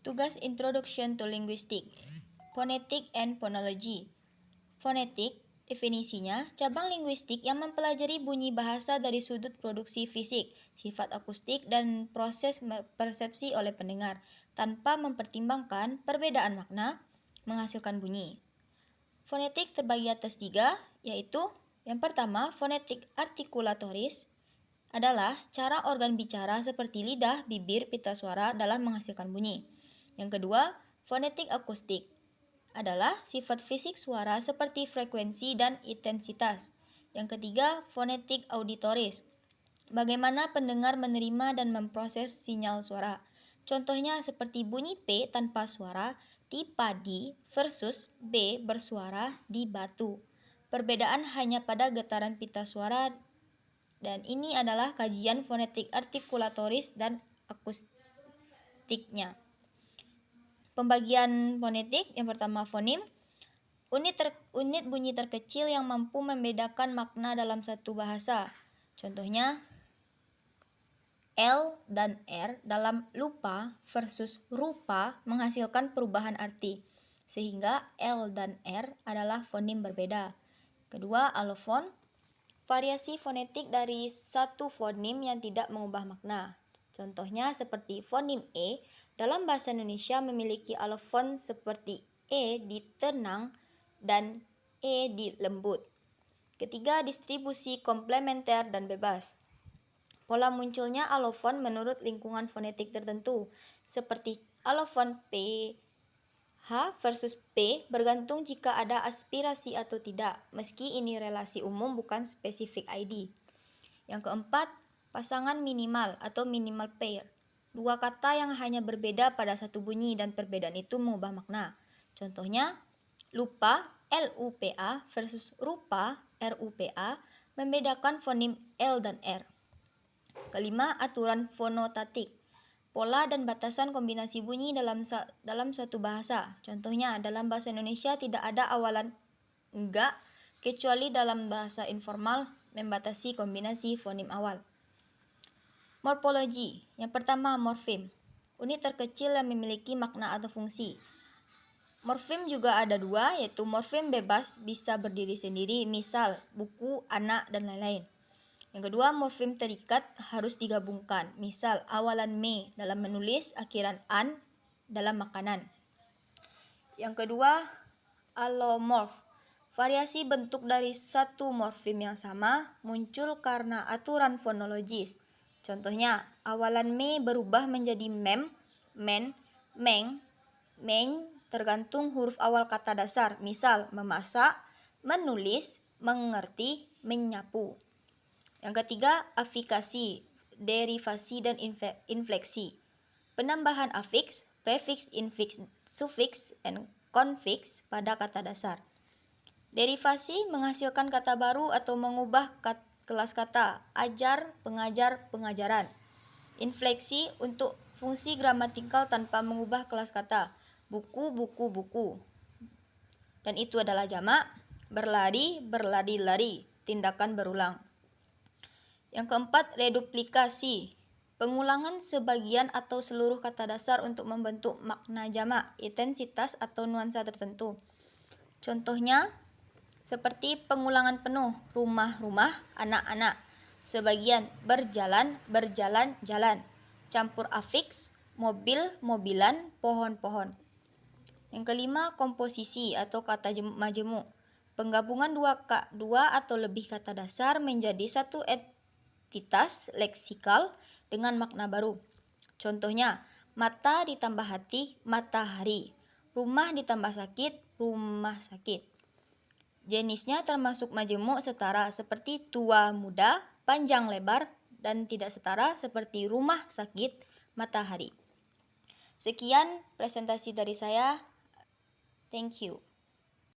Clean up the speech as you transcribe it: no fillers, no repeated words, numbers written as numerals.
Tugas Introduction to Linguistics, Phonetic and Phonology. Fonetik, definisinya, cabang linguistik yang mempelajari bunyi bahasa dari sudut produksi fisik, sifat akustik, dan proses persepsi oleh pendengar, tanpa mempertimbangkan perbedaan makna menghasilkan bunyi. Fonetik terbagi atas 3, yaitu yang pertama, fonetik artikulatoris adalah cara organ bicara seperti lidah, bibir, pita suara dalam menghasilkan bunyi. Yang kedua, fonetik akustik adalah sifat fisik suara seperti frekuensi dan intensitas. Yang ketiga, fonetik auditoris. Bagaimana pendengar menerima dan memproses sinyal suara. Contohnya seperti bunyi P tanpa suara di padi versus B bersuara di batu. Perbedaan hanya pada getaran pita suara, dan ini adalah kajian fonetik artikulatoris dan akustiknya. Pembagian fonetik, yang pertama fonim, unit bunyi terkecil yang mampu membedakan makna dalam satu bahasa. Contohnya, L dan R dalam lupa versus rupa menghasilkan perubahan arti, sehingga L dan R adalah fonim berbeda. Kedua, alofon, variasi fonetik dari satu fonim yang tidak mengubah makna. Contohnya seperti fonim E dalam bahasa Indonesia memiliki alofon seperti E di tenang dan E di lembut. Ketiga, distribusi komplementer dan bebas. Pola munculnya alofon menurut lingkungan fonetik tertentu, seperti alofon PH versus P bergantung jika ada aspirasi atau tidak, meski ini relasi umum bukan spesifik ID. Yang keempat, pasangan minimal atau minimal pair. Dua kata yang hanya berbeda pada satu bunyi dan perbedaan itu mengubah makna. Contohnya, lupa LUPA versus rupa RUPA membedakan fonim L dan R. Kelima, aturan fonotatik. Pola dan batasan kombinasi bunyi dalam suatu bahasa. Contohnya, dalam bahasa Indonesia tidak ada awalan enggak, kecuali dalam bahasa informal membatasi kombinasi fonim awal. Morfologi. Yang pertama, morfem. Unit terkecil yang memiliki makna atau fungsi. Morfem juga ada dua, yaitu morfem bebas bisa berdiri sendiri, misal buku, anak, dan lain-lain. Yang kedua, morfem terikat harus digabungkan, misal awalan me dalam menulis, akhiran an dalam makanan. Yang kedua, alomorf. Variasi bentuk dari satu morfem yang sama muncul karena aturan fonologis. Contohnya, awalan me berubah menjadi mem, men, meng, meng tergantung huruf awal kata dasar, misal memasak, menulis, mengerti, menyapu. Yang ketiga, afikasi, derivasi dan infleksi. Penambahan afiks, prefiks, infiks, sufiks, dan konfiks pada kata dasar. Derivasi menghasilkan kata baru atau mengubah kelas kata, ajar, pengajar, pengajaran. Infleksi untuk fungsi gramatikal tanpa mengubah kelas kata, buku, buku, buku. Dan itu adalah jamak, berlari, berlari-lari, tindakan berulang. Yang keempat, reduplikasi. Pengulangan sebagian atau seluruh kata dasar untuk membentuk makna jamak, intensitas atau nuansa tertentu. Contohnya, seperti pengulangan penuh, rumah-rumah, anak-anak. Sebagian, berjalan, berjalan, jalan. Campur afiks, mobil, mobilan, pohon-pohon. Yang kelima, komposisi atau kata majemuk. Penggabungan dua atau lebih kata dasar menjadi satu entitas leksikal dengan makna baru. Contohnya, mata ditambah hati, matahari. Rumah ditambah sakit, rumah sakit. Jenisnya termasuk majemuk setara seperti tua muda, panjang lebar, dan tidak setara seperti rumah sakit, matahari. Sekian presentasi dari saya. Thank you.